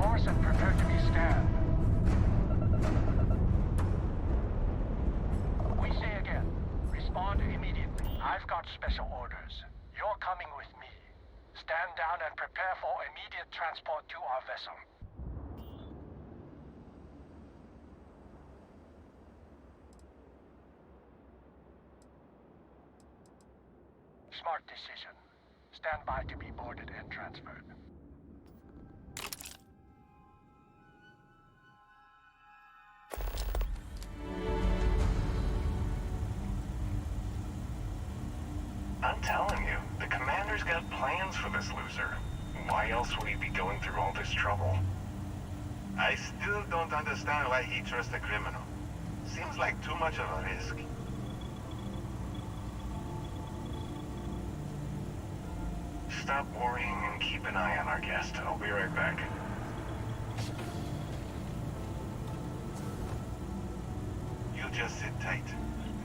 course and prepare to be scanned. We say again, respond immediately. I've got special orders. You're coming with me. Stand down and prepare for immediate transport to our vessel. Smart decision. Stand by to be boarded and transferred. I'm telling you, the commander's got plans for this loser. Why else would he be going through all this trouble? I still don't understand why he trusts a criminal. Seems like too much of a risk. Stop worrying and keep an eye on our guest. I'll be right back. You just sit tight.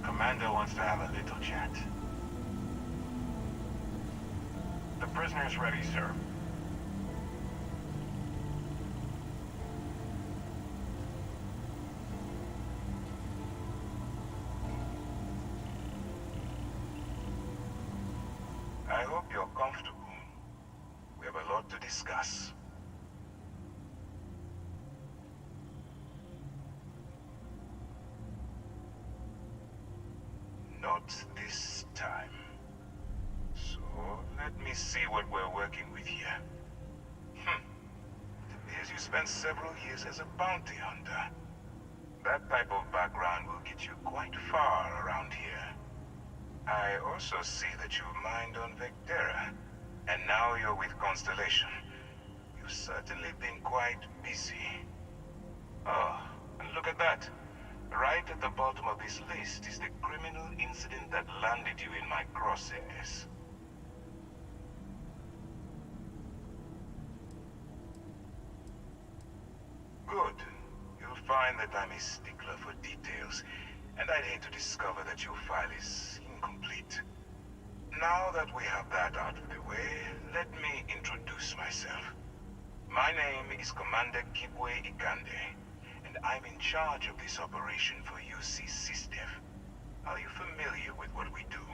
The commander wants to have a little chat. The prisoner's ready, sir. I hope you're comfortable. We have a lot to discuss. Not this time. So, let me see what we're working with here. It appears you spent several years as a bounty hunter. That type of background will get you quite far around here. I also see that you've mined on Vectera, and now you're with Constellation. You've certainly been quite busy. Oh, and look at that. Right at the bottom of this list is the criminal incident that landed you in my crosshairs. Good. You'll find that I'm a stickler for details, and I'd hate to discover that your file is incomplete. Now that we have that out of the way, let me introduce myself. My name is Commander Kibwe Ikande, and I'm in charge of this operation for UC SysDev. Are you familiar with what we do?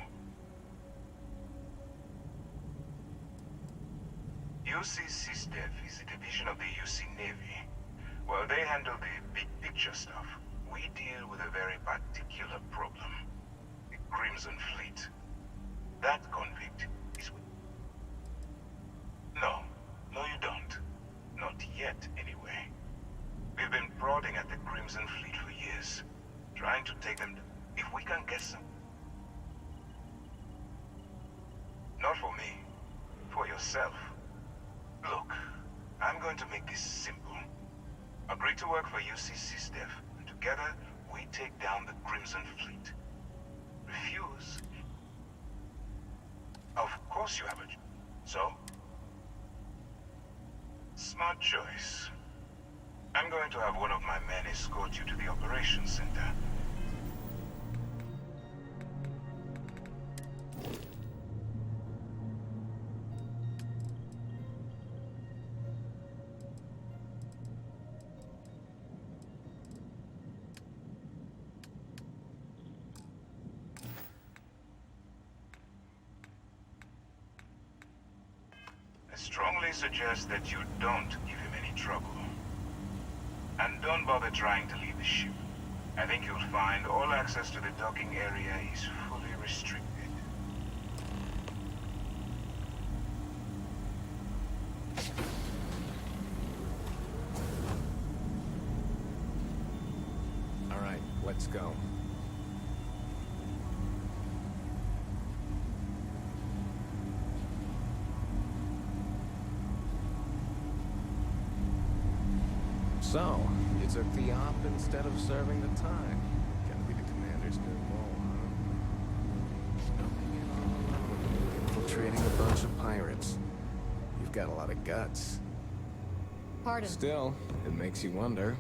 UC SysDev is a division of the UC Navy. While they handle the big picture stuff, we deal with a very particular problem. The Crimson Fleet. That convict is with... No, you don't. Not yet, anyway. We've been prodding at the Crimson Fleet for years, trying to take them... If we can get some... Not for me. For yourself. Look, I'm going to make this simple. Agree to work for UC SysDev, and together we take down the Crimson Fleet. Refuse? Of course you have a... So? Smart choice. I'm going to have one of my men escort you to the operations center. I strongly suggest that you don't give him any trouble. And don't bother trying to leave the ship. I think you'll find all access to the docking area is fully restricted. All right, let's go. So, you took the op instead of serving the time. Gonna be the commander's new role, huh? Infiltrating a bunch of pirates. You've got a lot of guts. Pardon. Still, it makes you wonder,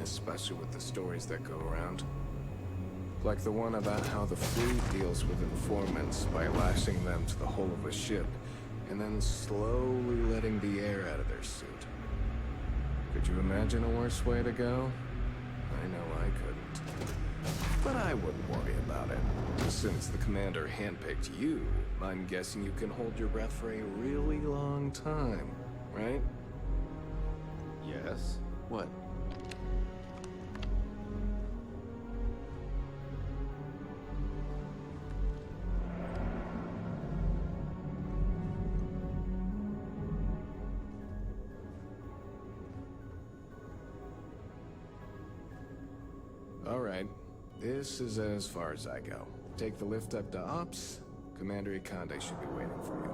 especially with the stories that go around. Like the one about how the fleet deals with informants by lashing them to the hull of a ship, and then slowly letting the air out of their suit. Could you imagine a worse way to go? I know I couldn't. But I wouldn't worry about it. Since the commander handpicked you, I'm guessing you can hold your breath for a really long time, right? Yes? What? All right. This is as far as I go. Take the lift up to Ops. Commander Ikande should be waiting for you.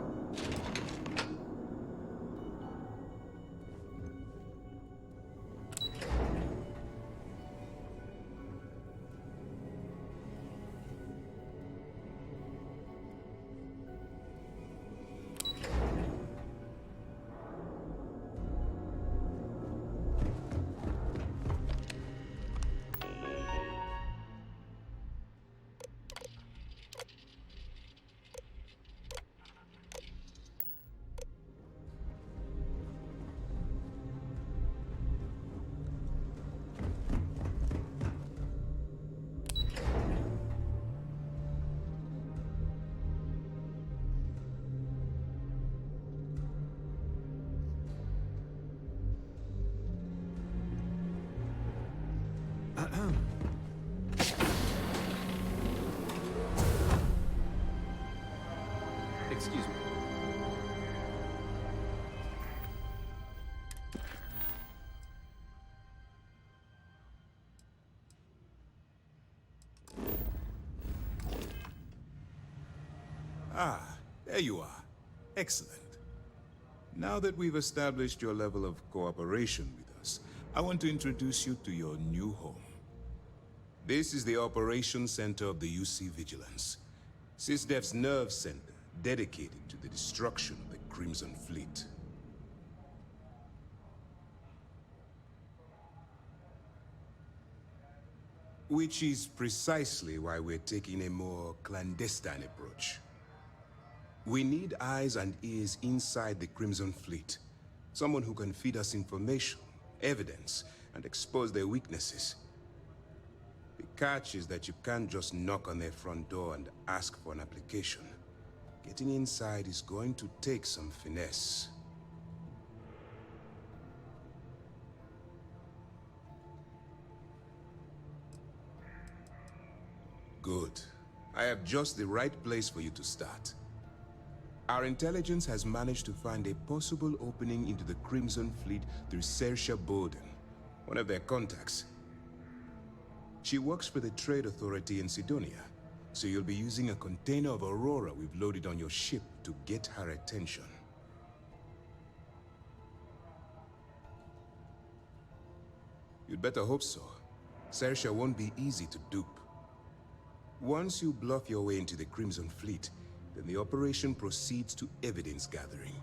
Excuse me. Ah, there you are. Excellent. Now that we've established your level of cooperation with us, I want to introduce you to your new home. This is the Operations Center of the UC Vigilance, SysDef's nerve center dedicated to the destruction of the Crimson Fleet. Which is precisely why we're taking a more clandestine approach. We need eyes and ears inside the Crimson Fleet. Someone who can feed us information, evidence, and expose their weaknesses. The catch is that you can't just knock on their front door and ask for an application. Getting inside is going to take some finesse. Good. I have just the right place for you to start. Our intelligence has managed to find a possible opening into the Crimson Fleet through Saoirse Bowden, one of their contacts. She works for the Trade Authority in Sidonia, so you'll be using a container of Aurora we've loaded on your ship to get her attention. You'd better hope so. Saoirse won't be easy to dupe. Once you bluff your way into the Crimson Fleet, then the operation proceeds to evidence gathering.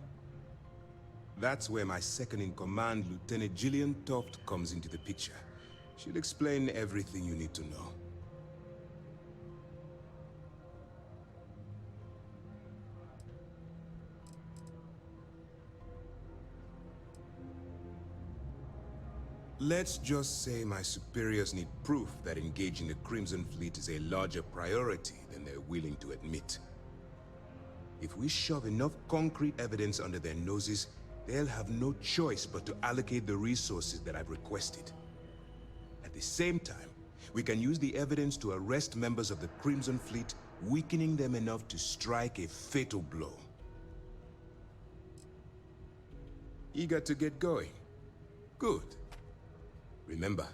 That's where my second-in-command, Lieutenant Gillian Toft, comes into the picture. She'll explain everything you need to know. Let's just say my superiors need proof that engaging the Crimson Fleet is a larger priority than they're willing to admit. If we shove enough concrete evidence under their noses, they'll have no choice but to allocate the resources that I've requested. At the same time, we can use the evidence to arrest members of the Crimson Fleet, weakening them enough to strike a fatal blow. Eager to get going? Good. Remember,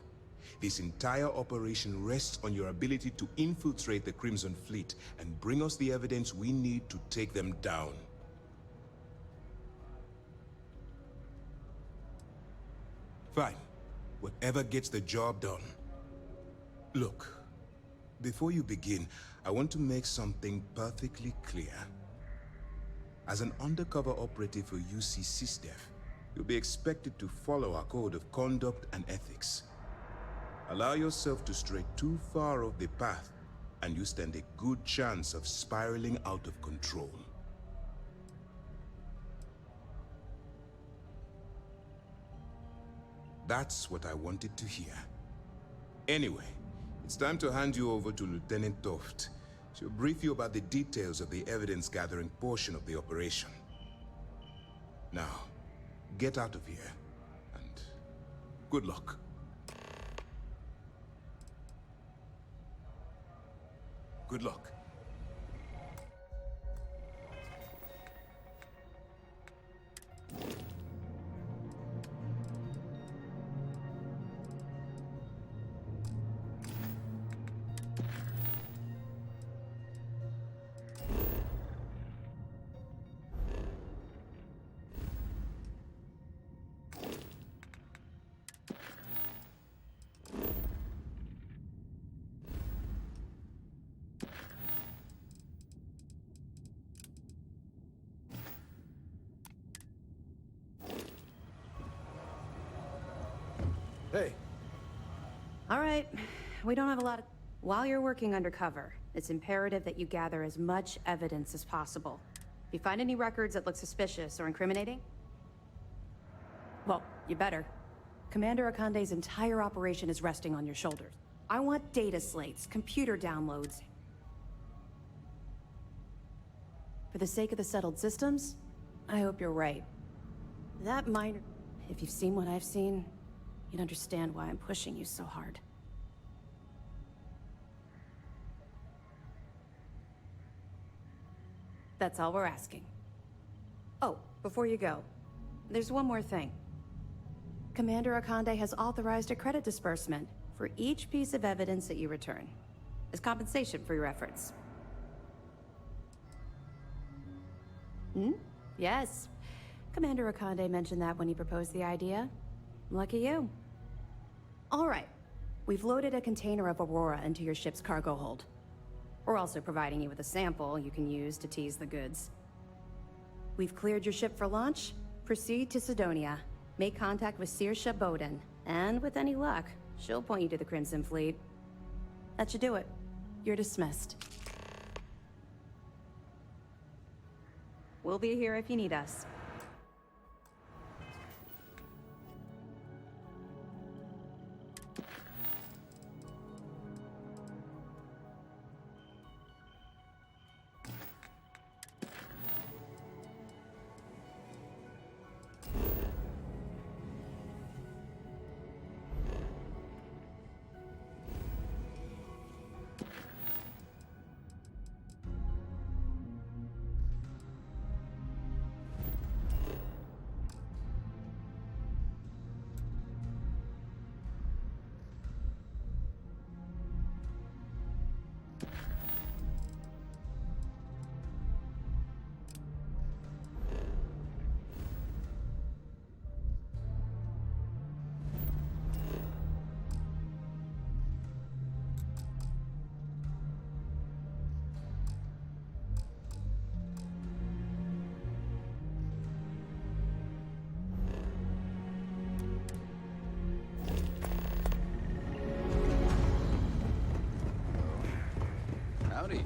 this entire operation rests on your ability to infiltrate the Crimson Fleet and bring us the evidence we need to take them down. Fine. Whatever gets the job done. Look, before you begin, I want to make something perfectly clear. As an undercover operative for UC SysDef, you'll be expected to follow our code of conduct and ethics. Allow yourself to stray too far off the path, and you stand a good chance of spiraling out of control. That's what I wanted to hear. Anyway, it's time to hand you over to Lieutenant Toft. She'll brief you about the details of the evidence-gathering portion of the operation. Now, get out of here, and good luck. Good luck. Hey, All right. We don't have a lot of... While you're working undercover, it's imperative that you gather as much evidence as possible. If you find any records that look suspicious or incriminating, well, you better. Commander Akande's entire operation is resting on your shoulders. I want data slates, computer downloads. For the sake of the settled systems, I hope you're right. That minor... If you've seen what I've seen, you'd understand why I'm pushing you so hard. That's all we're asking. Oh, before you go, there's one more thing. Commander Akande has authorized a credit disbursement for each piece of evidence that you return, as compensation for your efforts. Yes. Commander Akande mentioned that when he proposed the idea. Lucky you. All right. We've loaded a container of Aurora into your ship's cargo hold. We're also providing you with a sample you can use to tease the goods. We've cleared your ship for launch. Proceed to Sidonia. Make contact with Saoirse Bowden. And with any luck, she'll point you to the Crimson Fleet. That should do it. You're dismissed. We'll be here if you need us. howdy.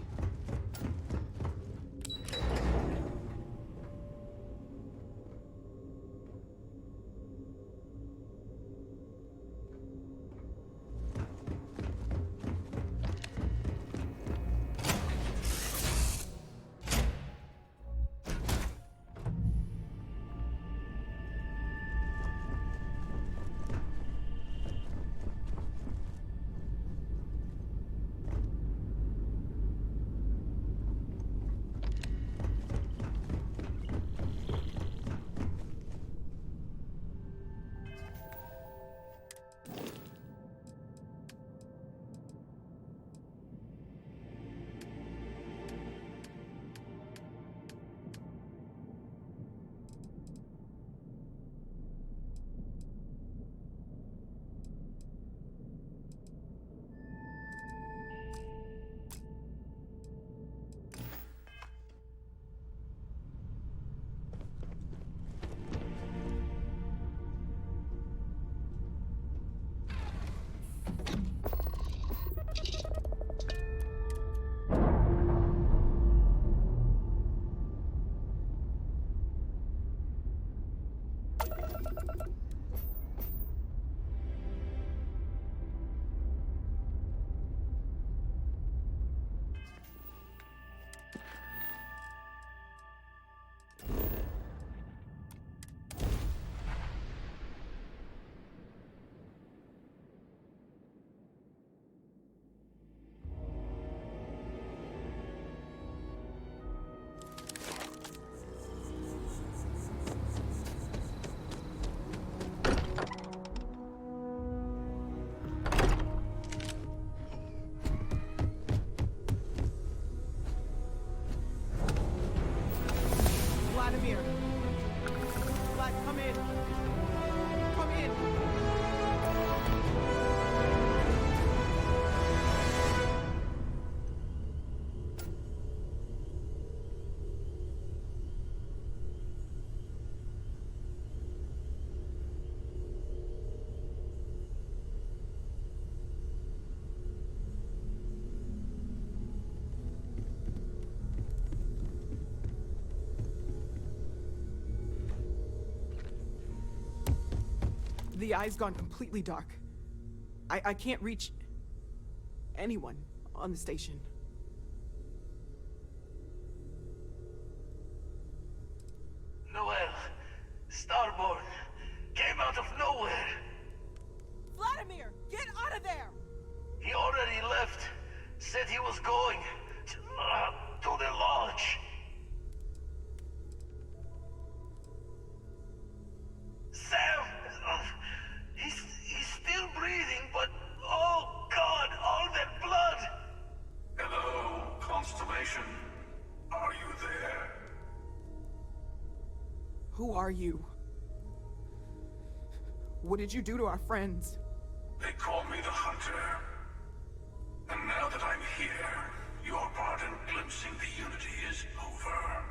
in. Come in. The eye's gone completely dark. I can't reach anyone on the station. Noel, Starborn, came out of nowhere. Vladimir, get out of there! He already left. Said he was going to the lodge. Sam! He's still breathing, but oh God, all that blood! Hello, Constellation. Are you there? Who are you? What did you do to our friends? They call me the Hunter. And now that I'm here, your part in glimpsing the Unity is over.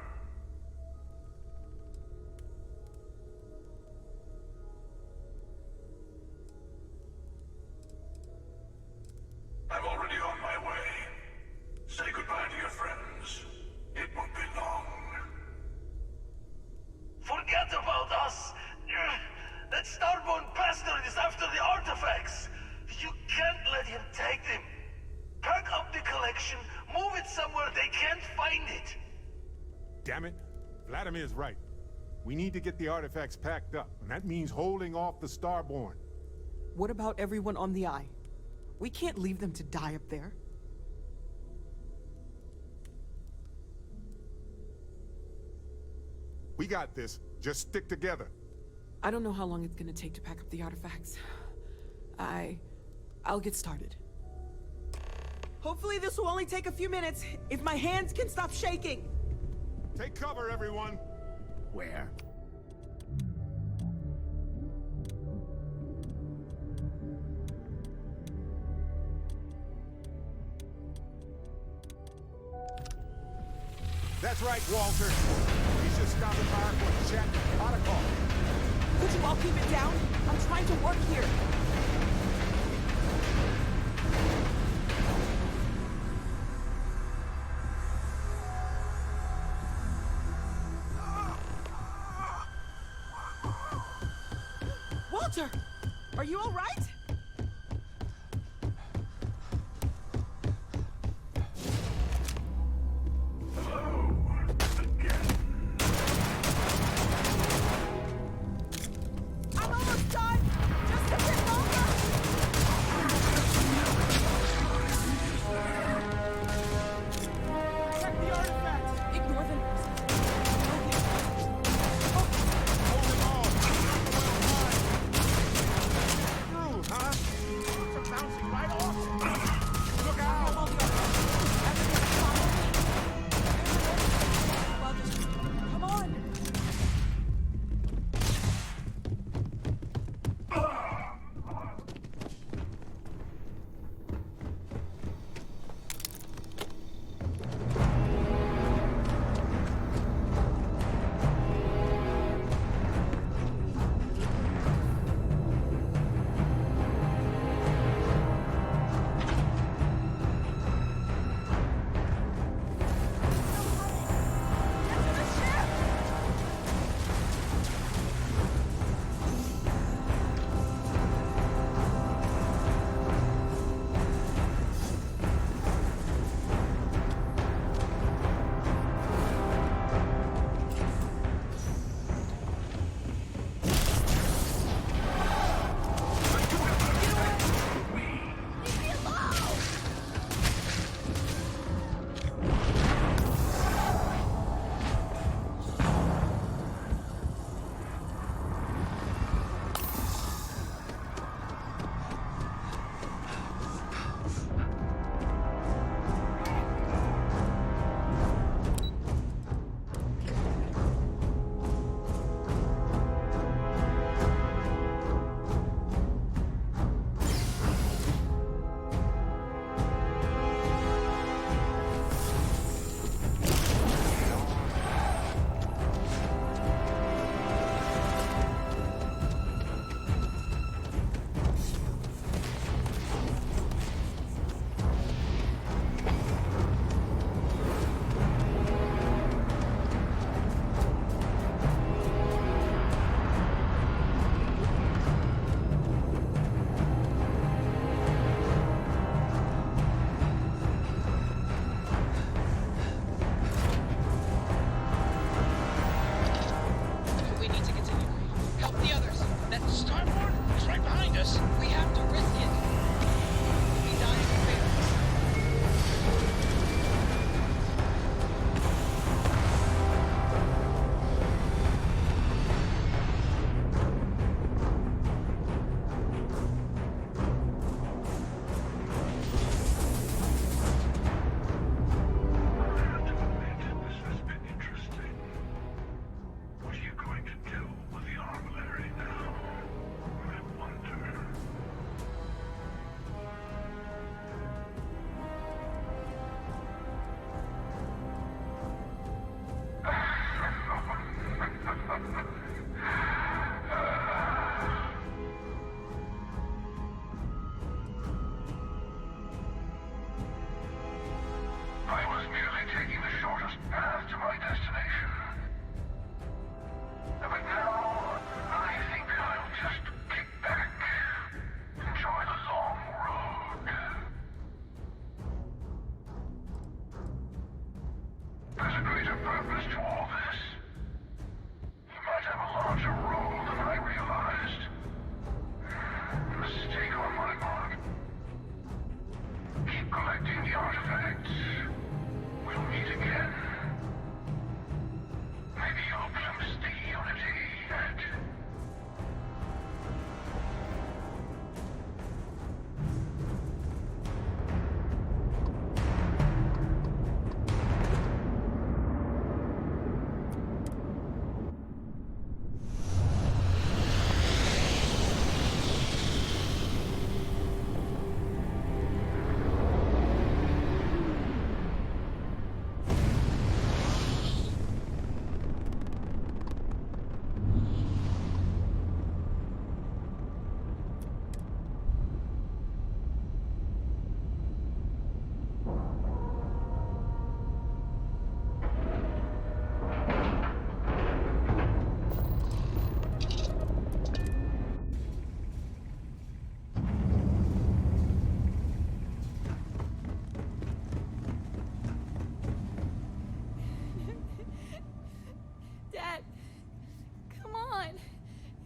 I'm already on my way. Say goodbye to your friends. It won't be long. Forget about us! That Starborn bastard is after the artifacts! You can't let him take them! Pack up the collection, move it somewhere they can't find it! Damn it. Vladimir's right. We need to get the artifacts packed up, and that means holding off the Starborn. What about everyone on the Eye? We can't leave them to die up there. We got this. Just stick together. I don't know how long it's gonna take to pack up the artifacts. I'll get started. Hopefully this will only take a few minutes, if my hands can stop shaking! Take cover, everyone. Where? That's right, Walter. He's just stopping by for a chat and protocol. Could you all keep it down? I'm trying to work here. Walter! Are you all right? I'm almost done! Just a bit longer! Check the artifacts! Ignore them. Hold him on. Through.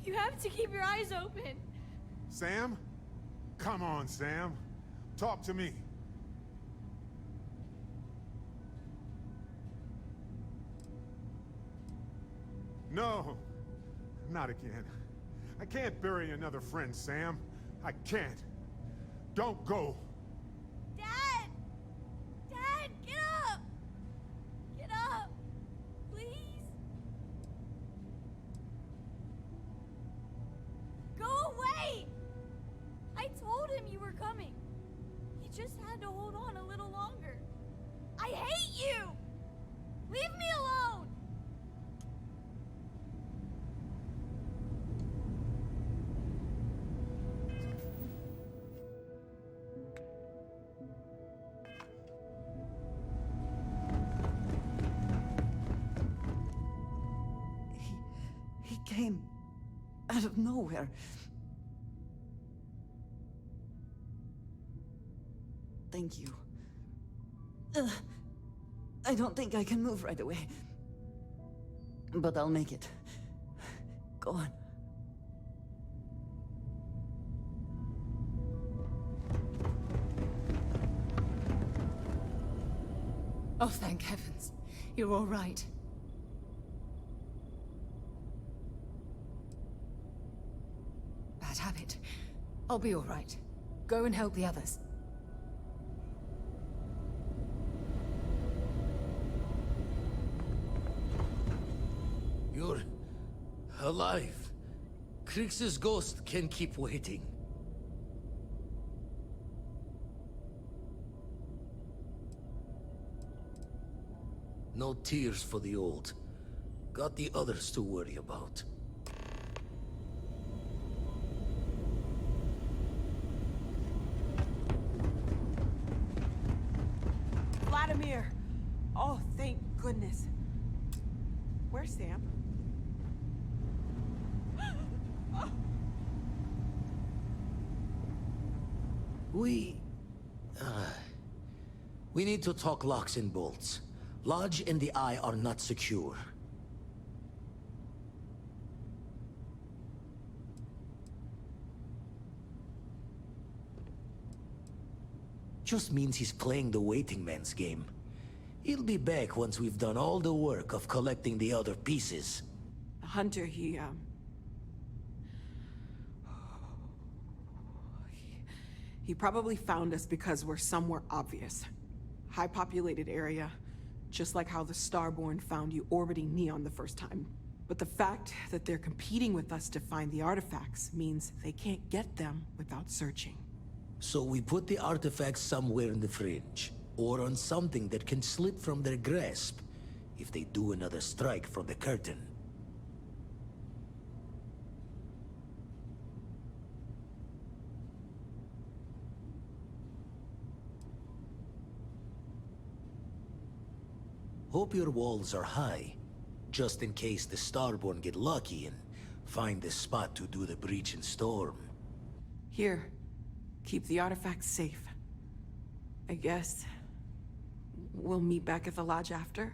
You have to keep your eyes open. Sam? Come on, Sam. Talk to me. No, not again. I can't bury another friend, Sam. I can't. Don't go. Dad! Dad, get up! Get up! Please? Go away! I told him you were coming. He just had to hold on a little longer. I hate you! Leave me alone! He came out of nowhere. Thank you. I don't think I can move right away. But I'll make it. Go on. Oh, thank heavens. You're all right. Bad habit. I'll be all right. Go and help the others. You're alive. Krix's ghost can keep waiting. No tears for the old. Got the others to worry about. Vladimir! Oh, thank goodness. Where's Sam? We need to talk locks and bolts. Lodge and the Eye are not secure. Just means he's playing the waiting man's game. He'll be back once we've done all the work of collecting the other pieces. Hunter, he probably found us because we're somewhere obvious. High-populated area, just like how the Starborn found you orbiting Neon the first time. But the fact that they're competing with us to find the artifacts means they can't get them without searching. So we put the artifacts somewhere in the fringe, or on something that can slip from their grasp if they do another strike from the curtain. Hope your walls are high, just in case the Starborn get lucky and find the spot to do the breach and storm. Here, keep the artifacts safe. I guess we'll meet back at the lodge after.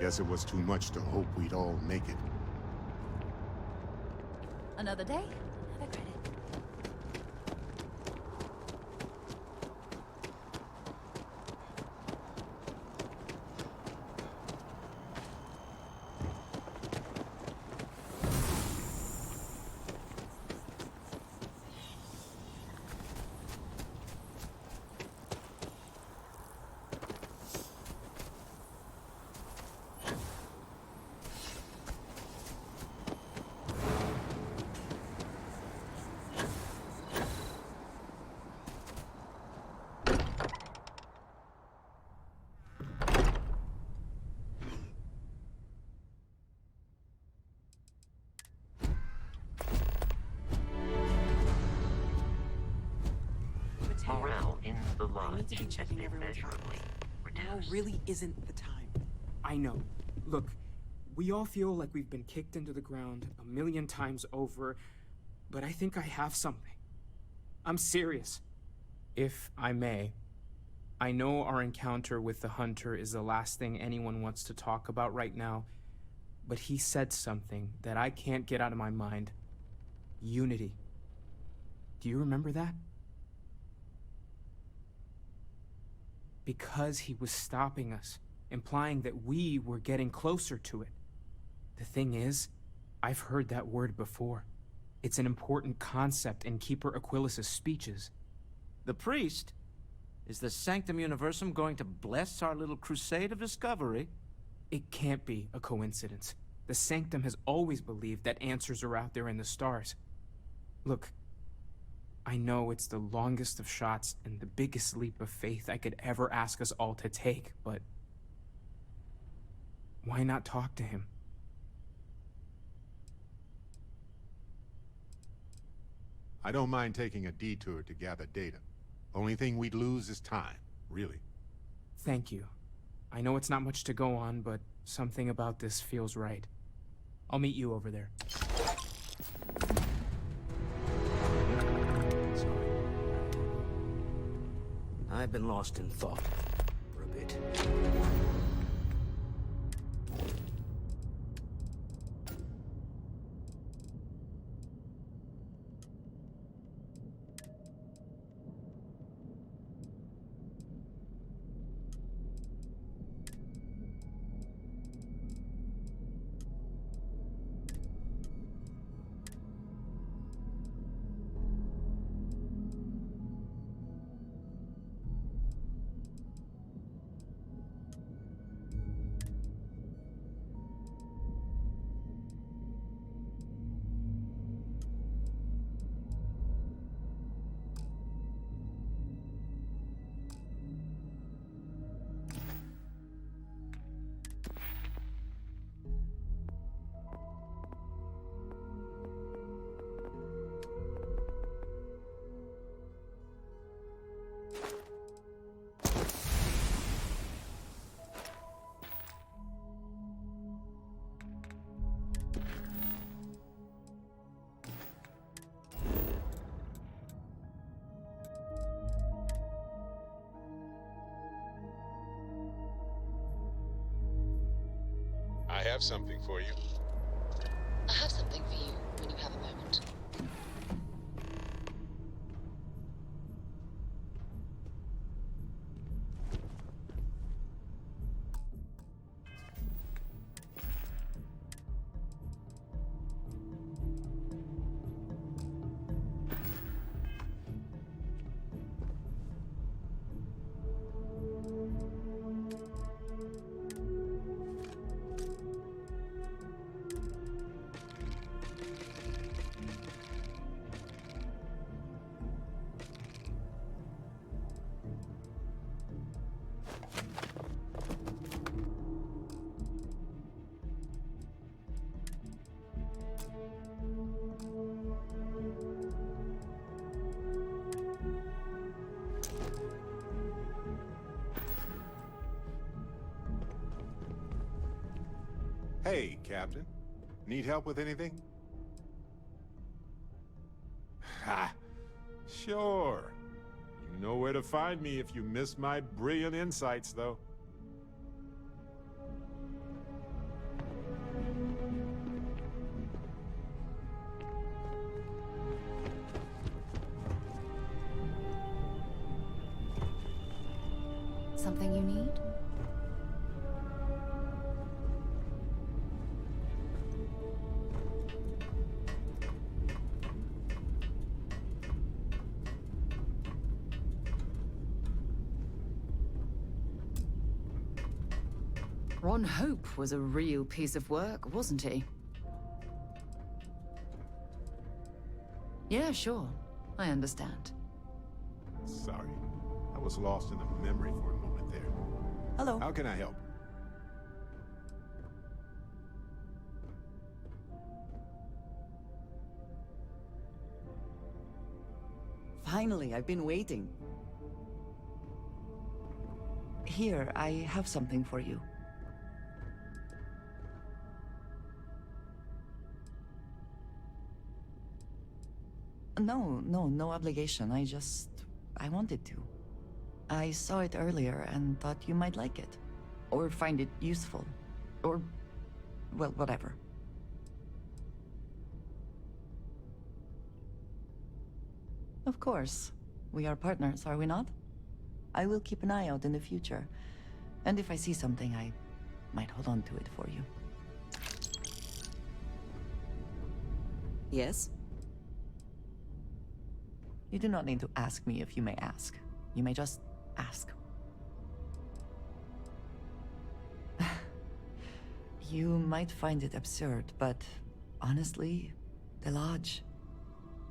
Guess it was too much to hope we'd all make it. Another day, another credit. Morale in the lodge. I need to be checking everyone's heartbeat. Now really isn't the time. I know. Look, we all feel like we've been kicked into the ground 1,000,000 times over, but I think I have something. I'm serious. If I may, I know our encounter with the Hunter is the last thing anyone wants to talk about right now, but he said something that I can't get out of my mind. Unity. Do you remember that? Because he was stopping us, implying that we were getting closer to it. The thing is, I've heard that word before. It's an important concept in Keeper Aquilas's speeches. The priest? Is the Sanctum Universum going to bless our little crusade of discovery? It can't be a coincidence. The Sanctum has always believed that answers are out there in the stars. Look, I know it's the longest of shots and the biggest leap of faith I could ever ask us all to take, but why not talk to him? I don't mind taking a detour to gather data. Only thing we'd lose is time, really. Thank you. I know it's not much to go on, but something about this feels right. I'll meet you over there. I've been lost in thought for a bit. I have something for you. I have something for you when you have a moment. Hey, Captain. Need help with anything? Ha! Sure. You know where to find me if you miss my brilliant insights, though. Something you need? Ron Hope was a real piece of work, wasn't he? Yeah, sure. I understand. Sorry. I was lost in the memory for a moment there. Hello. How can I help? Finally, I've been waiting. Here, I have something for you. No obligation. I wanted to. I saw it earlier and thought you might like it. Or find it useful. Or, well, whatever. Of course. We are partners, are we not? I will keep an eye out in the future. And if I see something, I might hold on to it for you. Yes? You do not need to ask me if you may ask. You may just ask. You might find it absurd, but honestly, the Lodge.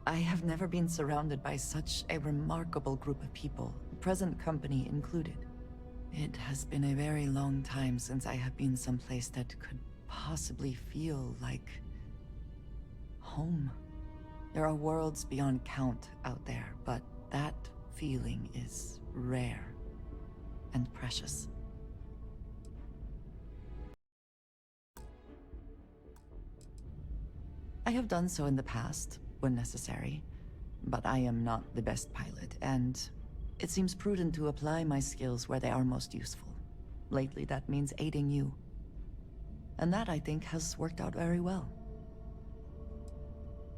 I have never been surrounded by such a remarkable group of people, present company included. It has been a very long time since I have been someplace that could possibly feel like home. There are worlds beyond count out there, but that feeling is rare and precious. I have done so in the past, when necessary, but I am not the best pilot, and it seems prudent to apply my skills where they are most useful. Lately, that means aiding you. And that, I think, has worked out very well.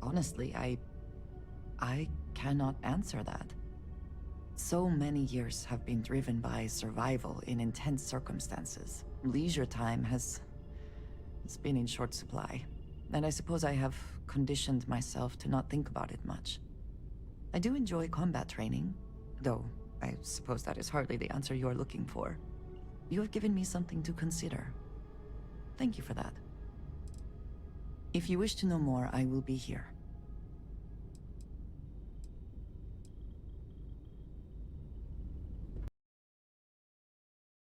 Honestly, I cannot answer that. So many years have been driven by survival in intense circumstances. Leisure time has been in short supply, and I suppose I have conditioned myself to not think about it much. I do enjoy combat training, though I suppose that is hardly the answer you are looking for. You have given me something to consider. Thank you for that. If you wish to know more, I will be here.